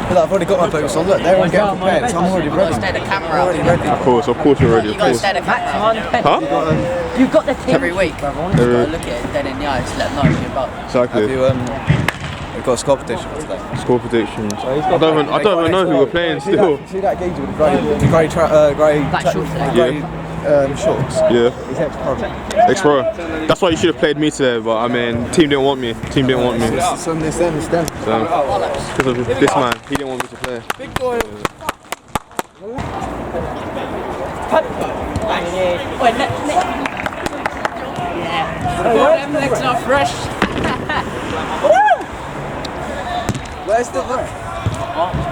But I've already got my boots on. Look, they're all getting prepared, so I'm already ready. Already ready. Of course, you're ready. Of course. Huh? You've got the team. Every week, you've got to look at it dead in the eyes, let them know you're about. Exactly. We've got a score prediction for today. Score predictions. I don't even know who we're playing still. See that geezer with the grey shorts? Yeah. He's ex-pro. Ex-pro. That's why you should have played me today, but I mean, team didn't want me. It's them. So, because of this man, he didn't want me to play. Big boy. Them legs are fresh. Where's the ref?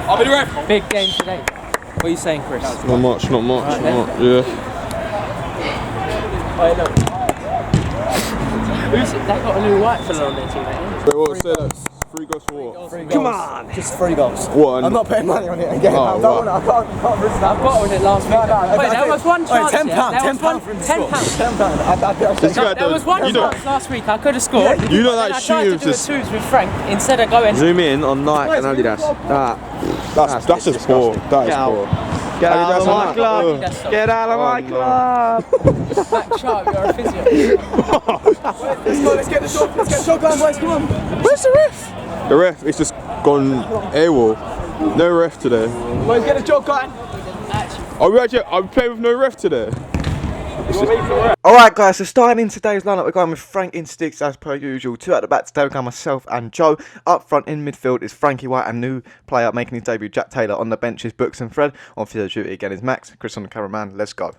I'll be the ref. Big game today. What are you saying, Chris? Not much. Yeah. Who's that? Got a new white fella on their team, mate. Wait, what? Say that. 3 goals for what? Come on! Just 3 goals. What? I'm not putting money on it again. I can't risk that. I got on it last week. Wait, there was one chance. £10 for him to score. £10. There was one chance last week. I could have scored. You know that I tried to do a twos with Frank instead of going. Zoom in on Nike and Adidas. That's just poor. That is poor. Get out of my club! Get out of my club! Back sharp, you're a physio. Let's get the shot going, boys. Come on. Where's the ref? The ref is just gone AWOL. No ref today. Boys, get the shot going. Are we playing with no ref today? Alright guys, so starting in today's lineup, we're going with Frank in sticks as per usual. 2 at the back today, we're going myself and Joe. Up front in midfield is Frankie White, and new player making his debut, Jack Taylor. On the bench is Books and Fred. On physio duty again is Max. Chris on the cameraman. Let's go.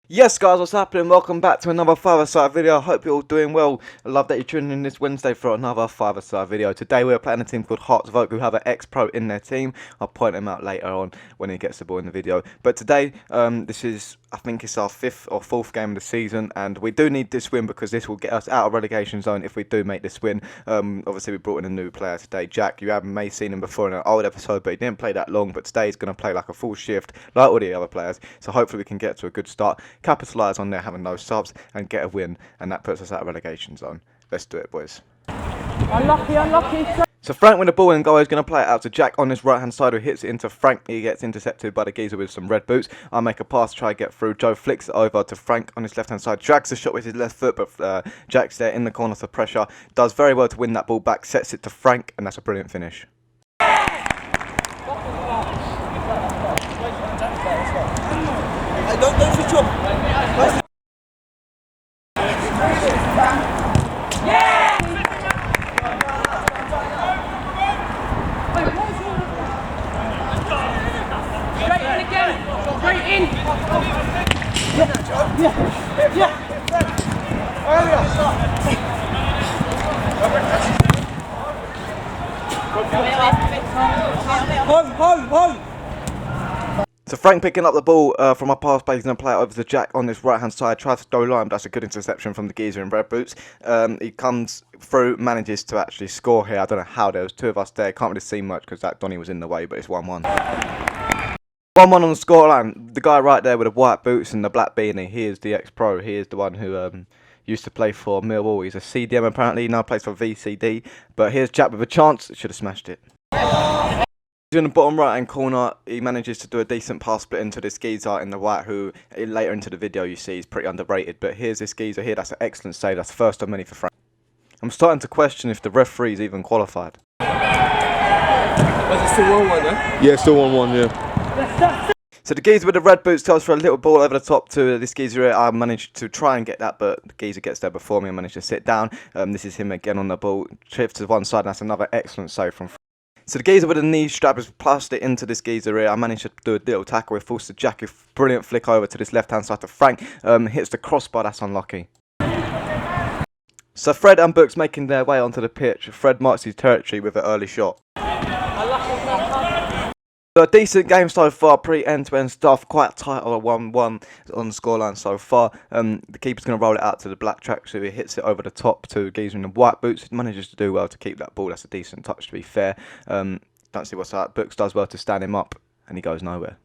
Yes guys, what's happening? Welcome back to another 5-a-side video. I hope you're all doing well. I love that you're tuning in this Wednesday for another 5-a-side video. Today we're playing a team called R2J who have an ex-pro in their team. I'll point him out later on when he gets the ball in the video. But today, this is, I think it's our 5th or 4th game of the season, and we do need this win because this will get us out of relegation zone if we do make this win. Obviously we brought in a may player today, Jack. You may have seen him before in an old episode, but he didn't play that long. But today he's going to play like a full shift like all the other players. So hopefully we can get to a good start, capitalise on there having no subs, and get a win, and that puts us out of relegation zone. Let's do it, boys. Unlucky. So Frank with the ball in goal is going to play it out to Jack on his right hand side, who hits it into Frank. He gets intercepted by the geezer with some red boots. I make a pass to try to get through. Joe flicks it over to Frank on his left hand side, drags the shot with his left foot, but Jack's there in the corner for pressure. Does very well to win that ball back, sets it to Frank, and that's a brilliant finish. Don't switch off. Hold. So Frank picking up the ball from our pass play, he's going to play it over to Jack on his right hand side, tries to go line, but that's a good interception from the geezer in red boots. He comes through, manages to actually score here. I don't know how, there was 2 of us there, can't really see much because that Donny was in the way, but it's 1-1. 1-1 on the scoreline. The guy right there with the white boots and the black beanie, he is the ex-pro. He is the one who used to play for Millwall. He's a CDM apparently, now plays for VCD. But here's Jack with a chance, should have smashed it. In the bottom right hand corner, he manages to do a decent pass split into this geezer in the white, who later into the video you see is pretty underrated. But here's this geezer here, that's an excellent save, that's first of many for Frank. I'm starting to question if the referee's even qualified. Was it still 1-1 then? Yeah, still 1-1, yeah. So the geezer with the red boots goes for a little ball over the top to this geezer here. I managed to try and get that, but the geezer gets there before me. I managed to sit down. This is him again on the ball, trips to one side, and that's another excellent save from Frank. So the geezer with the knee strap has passed it into this geezer here. I managed to do a little tackle with forced to Jack, a brilliant flick over to this left hand side to Frank. Hits the crossbar, that's unlucky. So Fred and Books making their way onto the pitch. Fred marks his territory with an early shot. So a decent game so far, pretty end-to-end stuff, quite tight on a 1-1 on the scoreline so far. The keeper's going to roll it out to the black track, so he hits it over the top to geezer in the white boots. He manages to do well to keep that ball, that's a decent touch to be fair. Don't see what's that. Books does well to stand him up, and he goes nowhere.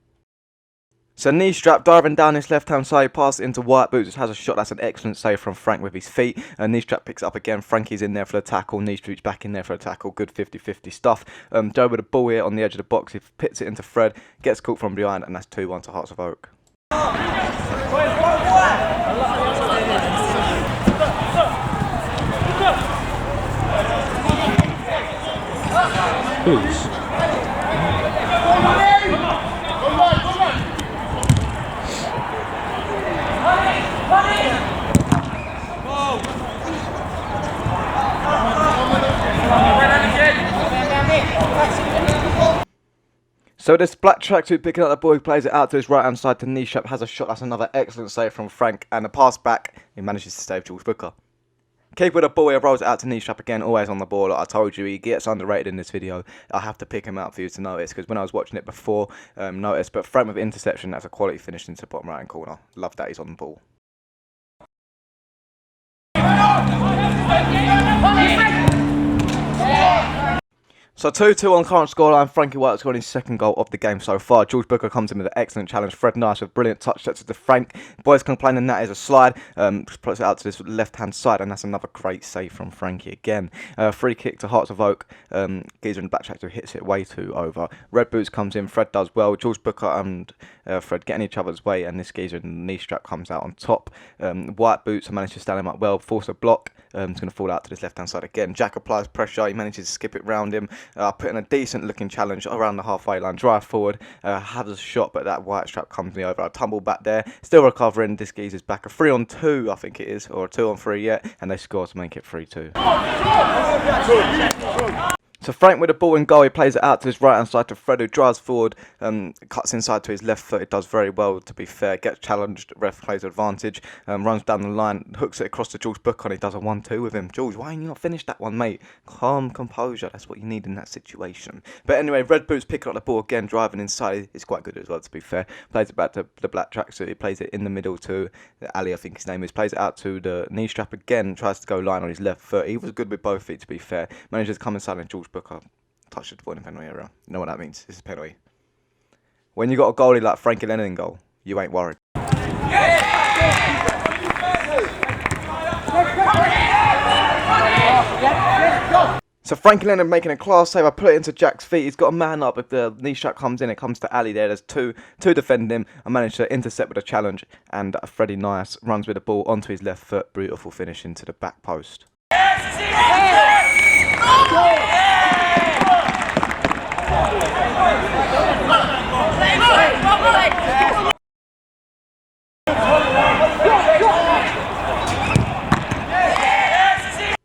So knee strap diving down his left hand side, passes it into White Boots, has a shot. That's an excellent save from Frank with his feet. Knee strap picks it up again. Frankie's in there for the tackle. Knee strap's back in there for a tackle. Good 50-50 stuff. Joe with the ball here on the edge of the box. He pits it into Fred, gets caught from behind, and that's 2-1 to Hearts of Oak. So this black tracksuit picking up the ball, he plays it out to his right hand side to knee strap, has a shot. That's another excellent save from Frank, and a pass back, he manages to save George Booker. Keep with the ball, he rolls it out to knee strap again, always on the ball. Like I told you, he gets underrated in this video. I have to pick him out for you to notice, because when I was watching it before, noticed. But Frank with interception, that's a quality finish into the bottom right hand corner. Love that he's on the ball. So 2-2 on current scoreline. Frankie White scored his second goal of the game so far. George Booker comes in with an excellent challenge. Fred Nice with brilliant touch sets to Frank. Boys complaining that is a slide. Puts it out to this left-hand side, and that's another great save from Frankie again. Free kick to Hearts of Oak. Geezer in the back track hits it way too over. Red Boots comes in. Fred does well. George Booker and Fred getting each other's way, and this geezer in the knee strap comes out on top. White Boots managed to stand him up well. Force a block. It's going to fall out to this left-hand side again. Jack applies pressure. He manages to skip it round him. Put in a decent looking challenge around the halfway line. Drive forward. Has a shot, but that white strap comes me over. I tumble back there. Still recovering. This geezer's back. A 3-on-2, I think it is. Or a 2-on-3 yet. And they score to make it 3-2. So Frank with the ball in goal, he plays it out to his right hand side to Fred, who drives forward, cuts inside to his left foot. It does very well, to be fair. Gets challenged, ref plays advantage, runs down the line, hooks it across to George Booker, and he does a 1-2 with him. George, why ain't you not finished that one, mate? Calm composure, that's what you need in that situation. But anyway, Red Boots picking up the ball again, driving inside. It's quite good as well, to be fair. Plays it back to the black tracksuit. He plays it in the middle to Ali, I think his name is. Plays it out to the knee strap again, tries to go line on his left foot. He was good with both feet, to be fair. Manages to come inside, and George Booker touched the ball in penalty area. You know what that means? This is penalty. When you got a goalie like Frankie Lennon in goal, you ain't worried. So Frankie Lennon making a class save. I put it into Jack's feet. He's got a man up. If the knee strap comes in, it comes to Ali there. There's two defending him. I managed to intercept with a challenge, and Freddie Nice runs with the ball onto his left foot. Beautiful finish into the back post.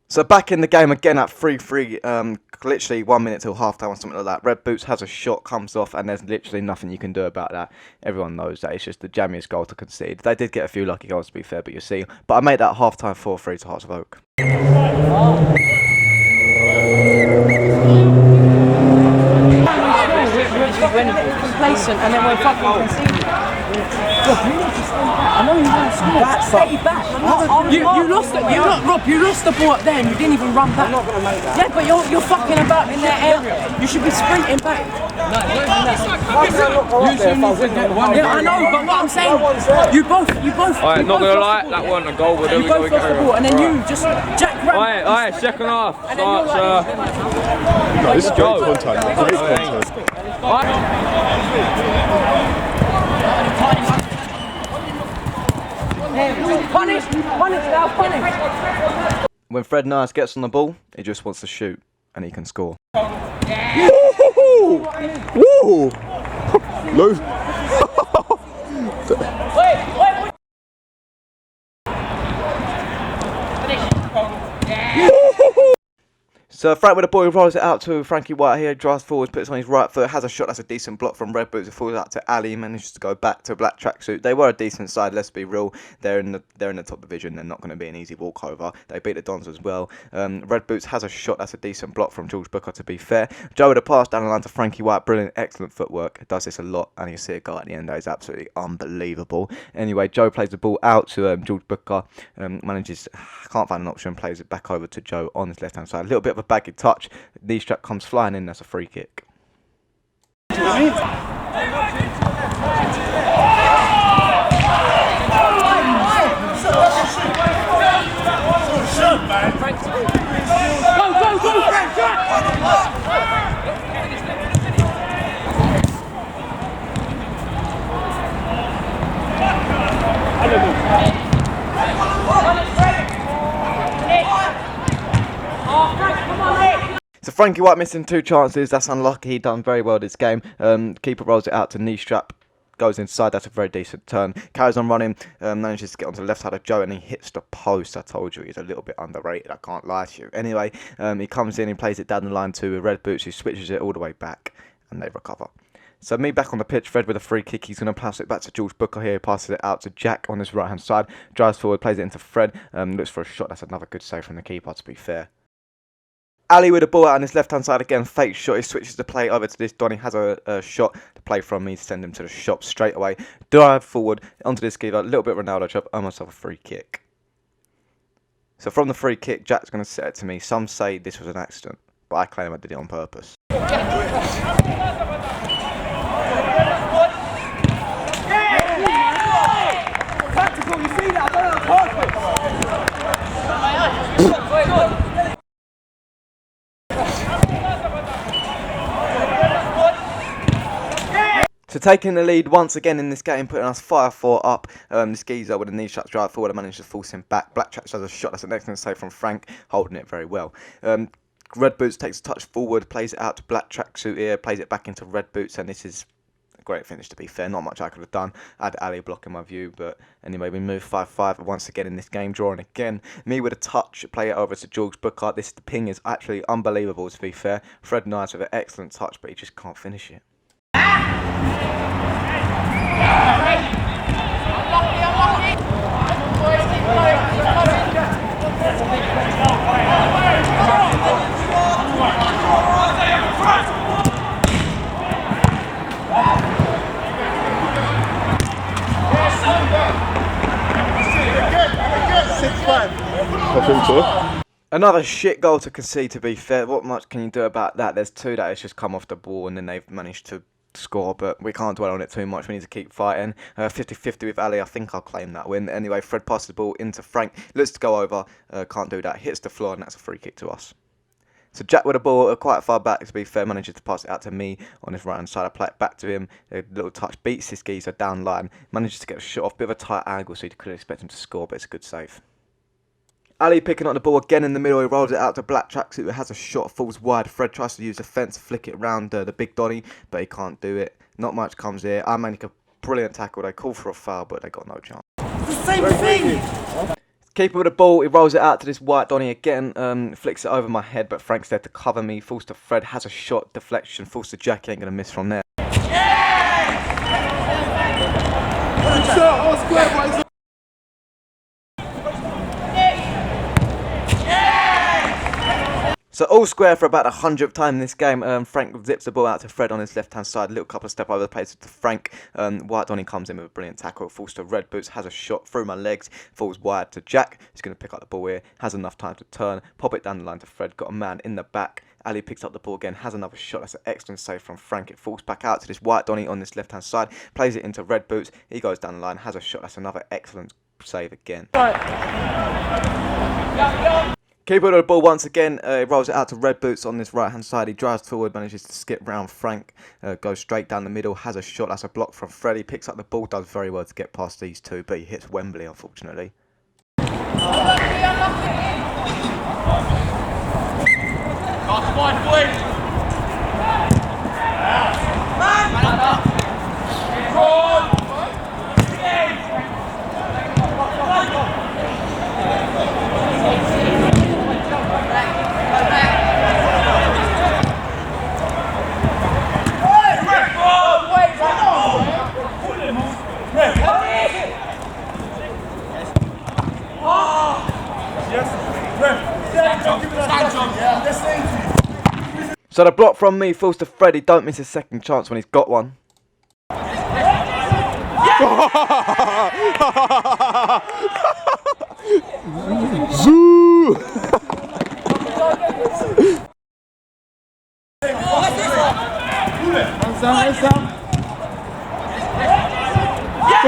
So back in the game again at 3-3, literally 1 minute till half time or something like that. Red Boots has a shot, comes off, and there's literally nothing you can do about that. Everyone knows that it's just the jammiest goal to concede. They did get a few lucky goals, to be fair, but you see. But I made that half time 4-3 to Hearts of Oak. Complacent, and then we're fucking conceding. I know you want to score. Stay back. You lost it. Rob, you lost the ball up there and you didn't even run back. I'm not going to make that. Yeah, but you're fucking about in that area. You should be sprinting back. Yeah, I know, but what I'm saying, you both. Alright, not going to lie, that wasn't a goal. You both lost the ball, and then you just Jack ran. Alright, second half. No, this is great contact. Great contact. Punish now, punish. When Fred Nice gets on the ball, he just wants to shoot, and he can score. Woo! Woo! Low. Wait. So Frank with the ball, he rolls it out to Frankie White here, drives forward, puts it on his right foot, has a shot, that's a decent block from Red Boots, it falls out to Ali, manages to go back to black tracksuit. They were a decent side, let's be real. They're in the top division, they're not going to be an easy walkover. They beat the Dons as well. Red Boots has a shot, that's a decent block from George Booker, to be fair. Joe with a pass down the line to Frankie White, brilliant, excellent footwork, does this a lot, and you see a guy at the end that is absolutely unbelievable. Anyway, Joe plays the ball out to George Booker, manages, can't find an option, plays it back over to Joe on his left hand side. A little bit of a baggy touch. Knee strap comes flying in, that's a free kick. So Frankie White missing 2 chances, that's unlucky, he done very well this game. Keeper rolls it out to knee strap, goes inside, that's a very decent turn. Carries on running, manages to get onto the left side of Joe and he hits the post. I told you he's a little bit underrated, I can't lie to you. Anyway, he comes in, he plays it down the line to Red Boots, who switches it all the way back and they recover. So me back on the pitch, Fred with a free kick, he's going to pass it back to George Booker here, passes it out to Jack on his right hand side, drives forward, plays it into Fred, looks for a shot, that's another good save from the keeper to be fair. Ali with the ball out on his left-hand side again, fake shot, he switches the play over to this Donny, has a shot to play from me, send him to the shop straight away, drive forward onto this keeper, a little bit of Ronaldo chop, earn myself a free kick. So from the free kick, Jack's going to set it to me, some say this was an accident, but I claim I did it on purpose. Tactical, you see that? Perfect. So taking the lead once again in this game, putting us 5-4 up. This geezer with a knee shot drive forward, I managed to force him back. Blacktrack does a shot, that's an excellent save from Frank, holding it very well. Red Boots takes a touch forward, plays it out to Black Tracksuit here, plays it back into Red Boots, and this is a great finish to be fair. Not much I could have done. I had Ali blocking my view, but anyway, we move 5-5 once again in this game, drawing again. Me with a touch, play it over to George Booker. This ping is actually unbelievable to be fair. Fred Nice with an excellent touch, but he just can't finish it. I think so. Another shit goal to concede, to be fair. What much can you do about that? There's 2 that has just come off the ball and then they've managed to score, but we can't dwell on it too much. We need to keep fighting. 50-50 with Ali. I think I'll claim that win. Anyway, Fred passes the ball into Frank. Looks to go over. Can't do that. Hits the floor and that's a free kick to us. So Jack with the ball quite far back, to be fair, manages to pass it out to me on his right hand side. I play it back to him, a little touch, beats this geezer down line, manages to get a shot off, bit of a tight angle so you could expect him to score, but it's a good save. Ali picking up the ball again in the middle, he rolls it out to Black Tracksuit, who has a shot, falls wide. Fred tries to use the fence, flick it round the big Donny, but he can't do it. Not much comes here. I make a brilliant tackle, they call for a foul, but they got no chance. It's the same thing! Keeper with the ball, he rolls it out to this white Donny again, flicks it over my head, but Frank's there to cover me, falls to Fred, has a shot, deflection, falls to Jack, he ain't going to miss from there. So all square for about the 100th time in this game. Frank zips the ball out to Fred on his left-hand side. A little couple of step over the place to Frank. White Donny comes in with a brilliant tackle. Falls to Red Boots. Has a shot through my legs. Falls wide to Jack. He's going to pick up the ball here. Has enough time to turn. Pop it down the line to Fred. Got a man in the back. Ali picks up the ball again. Has another shot. That's an excellent save from Frank. It falls back out to this White Donny on this left-hand side. Plays it into Red Boots. He goes down the line. Has a shot. That's another excellent save again. Keeper with the ball once again, he rolls it out to Red Boots on this right hand side, he drives forward, manages to skip round Frank, goes straight down the middle, has a shot, that's a block from Freddie, picks up the ball, does very well to get past these two, but he hits Wembley unfortunately. So the block from me falls to Freddie, don't miss a second chance when he's got one. Zoo! Yeah!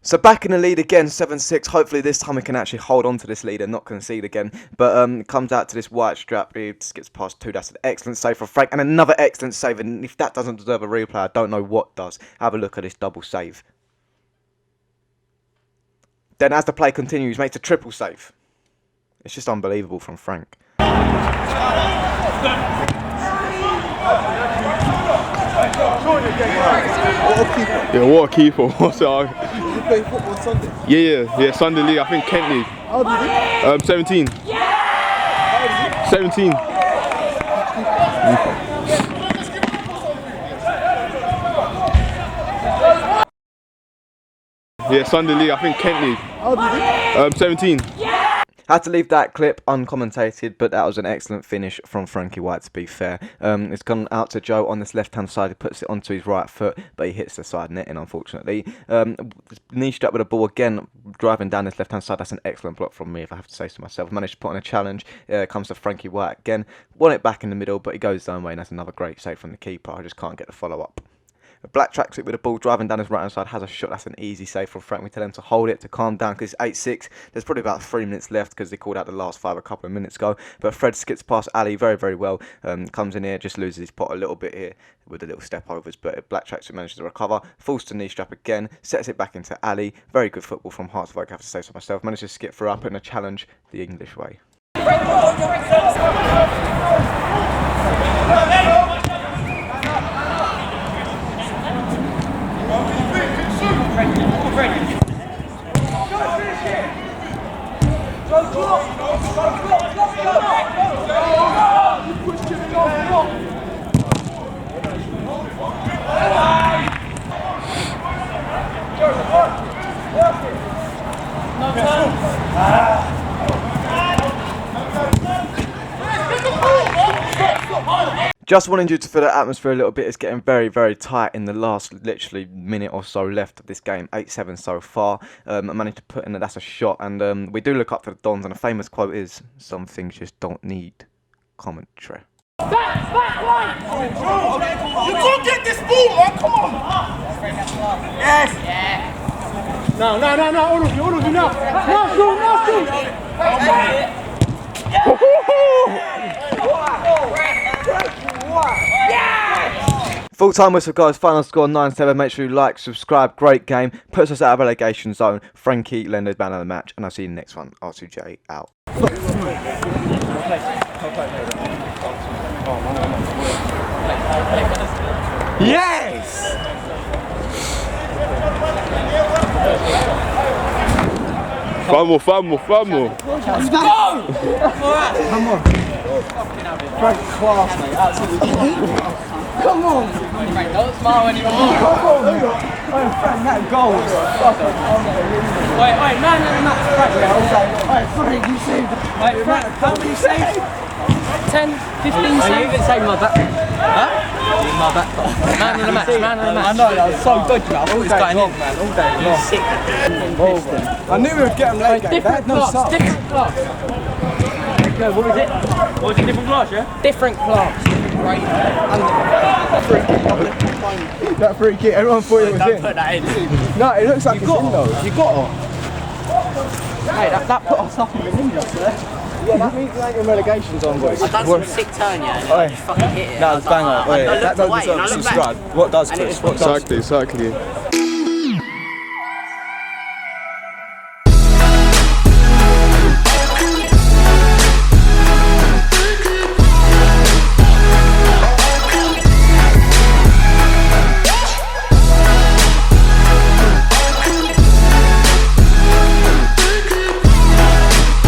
So back in the lead again, 7-6. Hopefully this time we can actually hold on to this lead and not concede again. But comes out to this white strap. He skips past 2. That's an excellent save from Frank. And another excellent save. And if that doesn't deserve a replay, I don't know what does. Have a look at this double save. Then as the play continues, makes a triple save. It's just unbelievable from Frank. Yeah, what a keeper. What's it? You play football on Sunday? Yeah, Sunday League. I think Kent League. How old are you? 17. 17. Yeah, Sunday League. I think Kent League. How old are you? 17. Had to leave that clip uncommentated, but that was an excellent finish from Frankie White, to be fair. It's gone out to Joe on this left-hand side. He puts it onto his right foot, but he hits the side netting, unfortunately. Knee strap with the ball again, driving down this left-hand side. That's an excellent block from me, if I have to say so myself. Managed to put on a challenge. Comes to Frankie White again. Won it back in the middle, but he goes his own way, and that's another great save from the keeper. I just can't get the follow-up. A black tracksuit with the ball driving down his right hand side, has a shot. That's an easy save from Frank. We tell him to hold it, to calm down, because it's 8-6. There's probably about 3 minutes left because they called out the last 5 a couple of minutes ago. But Fred skips past Ali very, very well. Comes in here, just loses his pot a little bit here with the little step overs. But black tracksuit manages to recover, falls to knee strap again, sets it back into Ali. Very good football from Hearts, if I have to say so myself. Manages to skip through up in a challenge the English way. Just wanted you to feel the atmosphere a little bit. It's getting very, very tight in the last literally minute or so left of this game. 8-7 so far. I managed to put in that's a shot, and we do look up for the Dons, and a famous quote is, "Some things just don't need commentary." Back, you can't get this ball, man, come on! Yes! Yeah. No, all of you now. Now shoot! Full time whistle, guys. Final score 9-7. Make sure you like, subscribe. Great game. Puts us out of relegation zone. Frankie Lender's man of the match. And I'll see you in the next one. R2J out. Yes! Vamos. Let's go! Come on. Frank, class, mate. Absolutely. Come on! Frank, don't smile anymore. Come on! Oh, Frank, that goal was Wait, man, Frank, Frank, you saved it. Wait, Frank, how many saves? 10, 15 saves? You even saved my back. Huh? My back. Man of the match. I know, that was so good, man. All day long, man. All day long. I knew we would get them late, game. Different class. No, what was it? What was it, different class, yeah? Different class. Right. That free kick, everyone thought it was in. Put that in. No, it looks like it's in though. You got it. Hey, that put us up in the window, sir. Yeah, that means we ain't in relegation zone, boys. I've done some sick turn, yeah, and then I just fucking hit it. That was bang on. I That looked doesn't away, deserve and I to looked subscribe. back. What does, Chris? What does? Exactly.